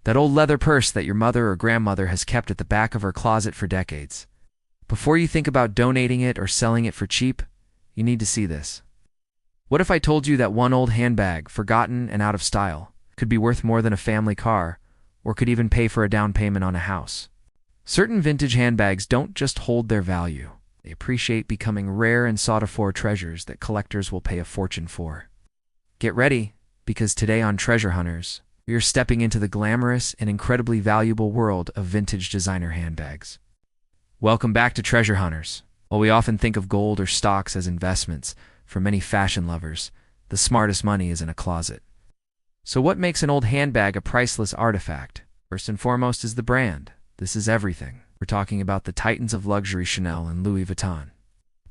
That old leather purse that your mother or grandmother has kept at the back of her closet for decades. Before you think about donating it or selling it for cheap, you need to see this. What if I told you that one old handbag, forgotten and out of style, could be worth more than a family car, or could even pay for a down payment on a house? Certain vintage handbags don't just hold their value. They appreciate becoming rare and sought-after treasures that collectors will pay a fortune for. Get ready, because today on Treasure Hunters, we are stepping into the glamorous and incredibly valuable world of vintage designer handbags. Welcome back to Treasure Hunters. While we often think of gold or stocks as investments, for many fashion lovers, the smartest money is in a closet. So what makes an old handbag a priceless artifact? First and foremost is the brand. This is everything. We're talking about the titans of luxury, Chanel and Louis Vuitton.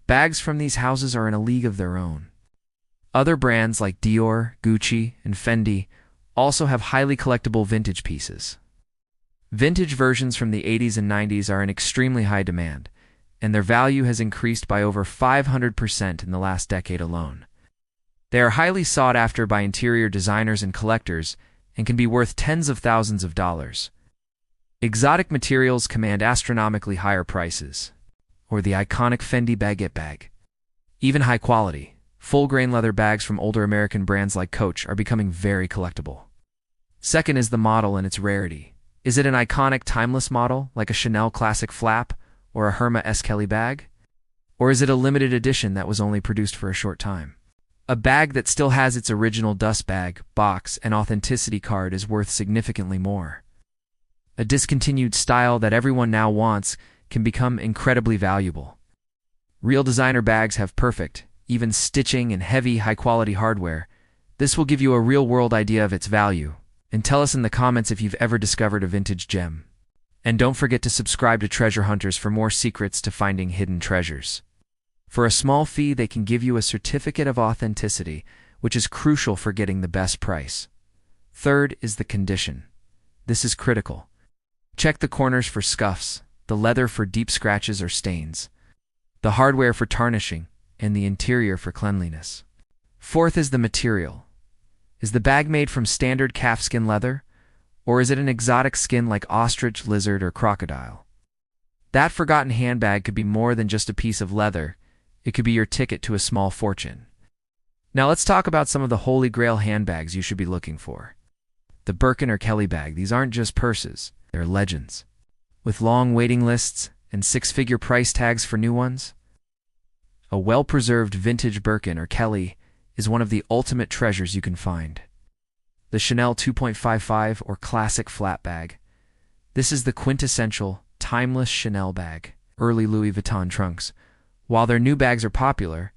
Bags from these houses are in a league of their own. Other brands like Dior, Gucci, and Fendi also have highly collectible vintage pieces. Vintage versions from the 80s and 90s are in extremely high demand, and their value has increased by over 500% in the last decade alone. They are highly sought after by interior designers and collectors and can be worth tens of thousands of dollars. Exotic materials command astronomically higher prices, or the iconic Fendi Baguette bag. Even high-quality, full-grain leather bags from older American brands like Coach are becoming very collectible. Second is the model and its rarity. Is it an iconic, timeless model, like a Chanel classic flap or a Hermès Kelly bag? Or is it a limited edition that was only produced for a short time? A bag that still has its original dust bag, box, and authenticity card is worth significantly more. A discontinued style that everyone now wants can become incredibly valuable. Real designer bags have perfect, even stitching and heavy, high-quality hardware. This will give you a real-world idea of its value. And tell us in the comments if you've ever discovered a vintage gem. And don't forget to subscribe to Treasure Hunters for more secrets to finding hidden treasures. For a small fee, they can give you a certificate of authenticity, which is crucial for getting the best price. Third is the condition. This is critical. Check the corners for scuffs, the leather for deep scratches or stains, the hardware for tarnishing, and the interior for cleanliness. Fourth is the material. Is the bag made from standard calfskin leather, or is it an exotic skin like ostrich, lizard, or crocodile? That forgotten handbag could be more than just a piece of leather. It could be your ticket to a small fortune. Now let's talk about some of the holy grail handbags you should be looking for. The Birkin or Kelly bag. These aren't just purses, they're legends. With long waiting lists and six-figure price tags for new ones, a well-preserved vintage Birkin or Kelly is one of the ultimate treasures you can find. The Chanel 2.55 or classic flat bag. This is the quintessential, timeless Chanel bag. Early Louis Vuitton trunks. While their new bags are popular,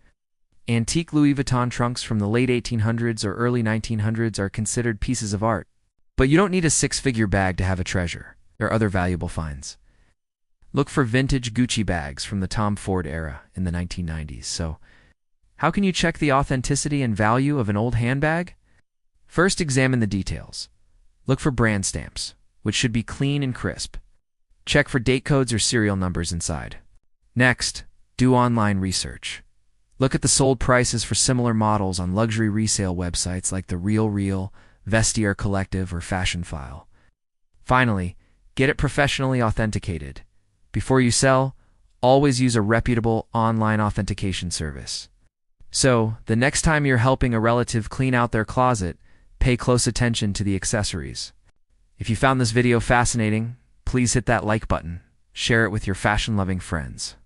antique Louis Vuitton trunks from the late 1800s or early 1900s are considered pieces of art. But you don't need a six-figure bag to have a treasure. There are other valuable finds. Look for vintage Gucci bags from the Tom Ford era in the 1990s. So, how can you check the authenticity and value of an old handbag? First, examine the details. Look for brand stamps, which should be clean and crisp. Check for date codes or serial numbers inside. Next, do online research. Look at the sold prices for similar models on luxury resale websites like The RealReal, Vestiaire Collective, or Fashion File. Finally, get it professionally authenticated. Before you sell, always use a reputable online authentication service. So, the next time you're helping a relative clean out their closet, pay close attention to the accessories. If you found this video fascinating, please hit that like button, share it with your fashion-loving friends.